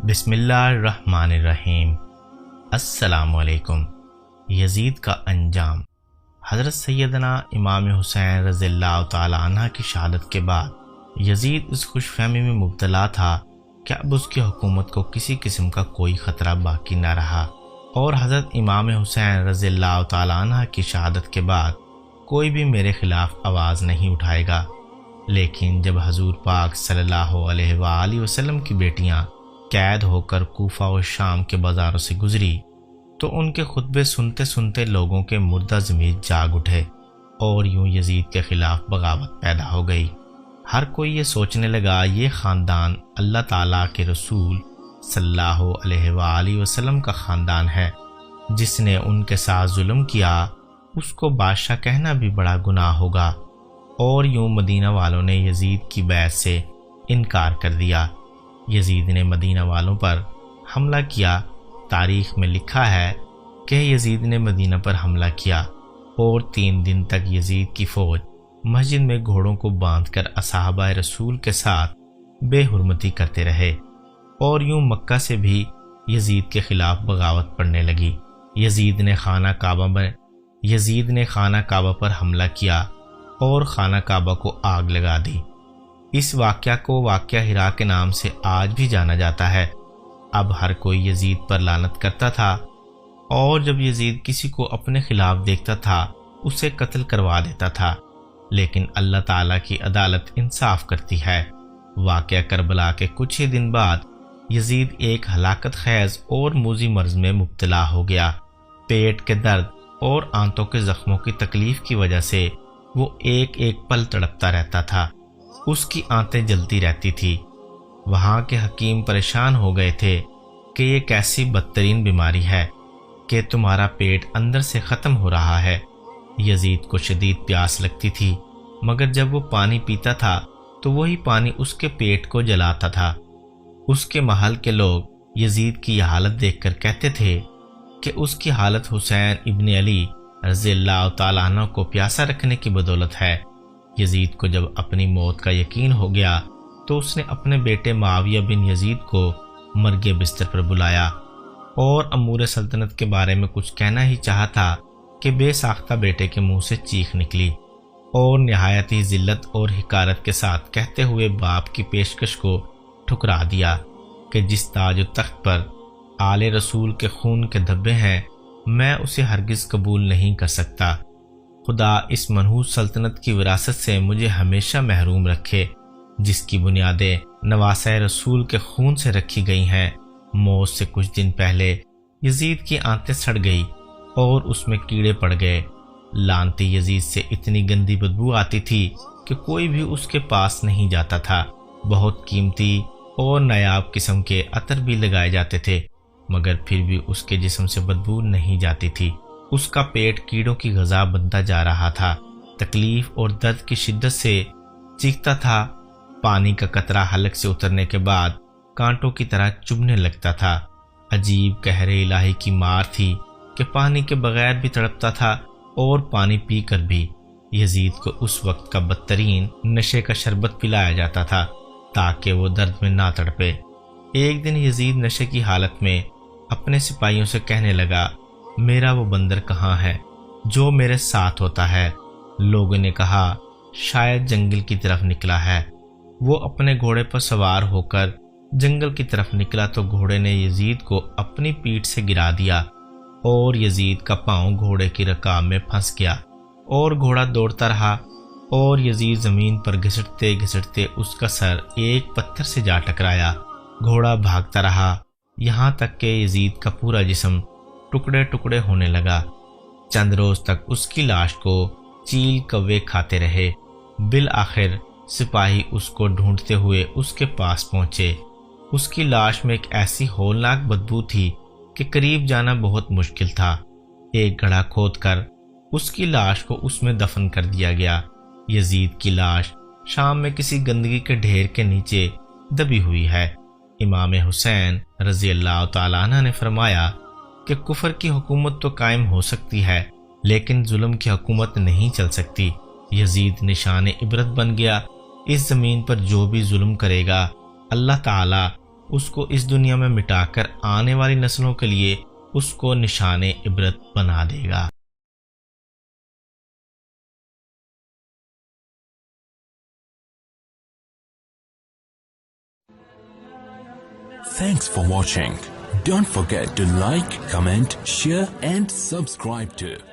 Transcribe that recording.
بسم اللہ الرحمن الرحیم۔ السلام علیکم۔ یزید کا انجام۔ حضرت سیدنا امام حسین رضی اللہ تعالی عنہ کی شہادت کے بعد یزید اس خوش فہمی میں مبتلا تھا کہ اب اس کی حکومت کو کسی قسم کا کوئی خطرہ باقی نہ رہا، اور حضرت امام حسین رضی اللہ تعالی عنہ کی شہادت کے بعد کوئی بھی میرے خلاف آواز نہیں اٹھائے گا۔ لیکن جب حضور پاک صلی اللہ علیہ وآلہ وسلم کی بیٹیاں قید ہو کر کوفہ و شام کے بازاروں سے گزری تو ان کے خطبے سنتے سنتے لوگوں کے مردہ ضمیر جاگ اٹھے، اور یوں یزید کے خلاف بغاوت پیدا ہو گئی۔ ہر کوئی یہ سوچنے لگا یہ خاندان اللہ تعالیٰ کے رسول صلی اللہ علیہ وآلہ وسلم کا خاندان ہے، جس نے ان کے ساتھ ظلم کیا اس کو بادشاہ کہنا بھی بڑا گناہ ہوگا، اور یوں مدینہ والوں نے یزید کی بیعت سے انکار کر دیا۔ یزید نے مدینہ والوں پر حملہ کیا۔ تاریخ میں لکھا ہے کہ یزید نے مدینہ پر حملہ کیا، اور 3 دن تک یزید کی فوج مسجد میں گھوڑوں کو باندھ کر اصحابہ رسول کے ساتھ بے حرمتی کرتے رہے، اور یوں مکہ سے بھی یزید کے خلاف بغاوت پڑنے لگی۔ یزید نے خانہ کعبہ پر حملہ کیا اور خانہ کعبہ کو آگ لگا دی۔ اس واقعہ کو واقعہ ہرا کے نام سے آج بھی جانا جاتا ہے۔ اب ہر کوئی یزید پر لعنت کرتا تھا، اور جب یزید کسی کو اپنے خلاف دیکھتا تھا اسے قتل کروا دیتا تھا، لیکن اللہ تعالیٰ کی عدالت انصاف کرتی ہے۔ واقعہ کربلا کے کچھ ہی دن بعد یزید ایک ہلاکت خیز اور موذی مرض میں مبتلا ہو گیا۔ پیٹ کے درد اور آنتوں کے زخموں کی تکلیف کی وجہ سے وہ ایک پل تڑپتا رہتا تھا۔ اس کی آنتیں جلتی رہتی تھی۔ وہاں کے حکیم پریشان ہو گئے تھے کہ یہ کیسی بدترین بیماری ہے کہ تمہارا پیٹ اندر سے ختم ہو رہا ہے۔ یزید کو شدید پیاس لگتی تھی، مگر جب وہ پانی پیتا تھا تو وہی پانی اس کے پیٹ کو جلاتا تھا۔ اس کے محل کے لوگ یزید کی یہ حالت دیکھ کر کہتے تھے کہ اس کی حالت حسین ابن علی رضی اللہ تعالیٰ عنہ کو پیاسا رکھنے کی بدولت ہے۔ یزید کو جب اپنی موت کا یقین ہو گیا تو اس نے اپنے بیٹے معاویہ بن یزید کو مرگ بستر پر بلایا، اور امور سلطنت کے بارے میں کچھ کہنا ہی چاہا تھا کہ بے ساختہ بیٹے کے منہ سے چیخ نکلی، اور نہایت ہی ذلت اور حقارت کے ساتھ کہتے ہوئے باپ کی پیشکش کو ٹھکرا دیا کہ جس تاج و تخت پر آل رسول کے خون کے دھبے ہیں میں اسے ہرگز قبول نہیں کر سکتا۔ خدا اس منحوس سلطنت کی وراثت سے مجھے ہمیشہ محروم رکھے جس کی بنیادیں نواسہ رسول کے خون سے رکھی گئی ہیں۔ موت سے کچھ دن پہلے یزید کی آنتیں سڑ گئی اور اس میں کیڑے پڑ گئے۔ لعنتی یزید سے اتنی گندی بدبو آتی تھی کہ کوئی بھی اس کے پاس نہیں جاتا تھا۔ بہت قیمتی اور نایاب قسم کے عطر بھی لگائے جاتے تھے، مگر پھر بھی اس کے جسم سے بدبو نہیں جاتی تھی۔ اس کا پیٹ کیڑوں کی غذا بنتا جا رہا تھا۔ تکلیف اور درد کی شدت سے چیختا تھا۔ پانی کا قطرہ حلق سے اترنے کے بعد کانٹوں کی طرح چبھنے لگتا تھا۔ عجیب قہر الہی کی مار تھی کہ پانی کے بغیر بھی تڑپتا تھا اور پانی پی کر بھی۔ یزید کو اس وقت کا بدترین نشے کا شربت پلایا جاتا تھا تاکہ وہ درد میں نہ تڑپے۔ ایک دن یزید نشے کی حالت میں اپنے سپاہیوں سے کہنے لگا، میرا وہ بندر کہاں ہے جو میرے ساتھ ہوتا ہے؟ لوگوں نے کہا شاید جنگل کی طرف نکلا ہے۔ وہ اپنے گھوڑے پر سوار ہو کر جنگل کی طرف نکلا تو گھوڑے نے یزید کو اپنی پیٹھ سے گرا دیا، اور یزید کا پاؤں گھوڑے کی رکاب میں پھنس گیا، اور گھوڑا دوڑتا رہا، اور یزید زمین پر گھسٹتے گھسٹتے اس کا سر ایک پتھر سے جا ٹکرایا۔ گھوڑا بھاگتا رہا یہاں تک کہ یزید کا پورا جسم ٹکڑے ٹکڑے ہونے لگا۔ چند روز تک اس کی لاش کو چیل کوے کھاتے رہے۔ بالآخر سپاہی اس کو ڈھونڈتے ہوئے اس کے پاس پہنچے۔ اس کی لاش میں ایک ایسی ہولناک بدبو تھی کہ قریب جانا بہت مشکل تھا۔ ایک گڑھا کھود کر اس کی لاش کو اس میں دفن کر دیا گیا۔ یزید کی لاش شام میں کسی گندگی کے ڈھیر کے نیچے دبی ہوئی ہے۔ امام حسین رضی اللہ تعالیٰ عنہ نے فرمایا کہ کفر کی حکومت تو قائم ہو سکتی ہے لیکن ظلم کی حکومت نہیں چل سکتی۔ یزید نشان عبرت بن گیا۔ اس زمین پر جو بھی ظلم کرے گا اللہ تعالیٰ اس کو اس دنیا میں مٹا کر آنے والی نسلوں کے لیے اس کو نشان عبرت بنا دے گا۔ Thanks for watching. Don't forget to like, comment, share and subscribe to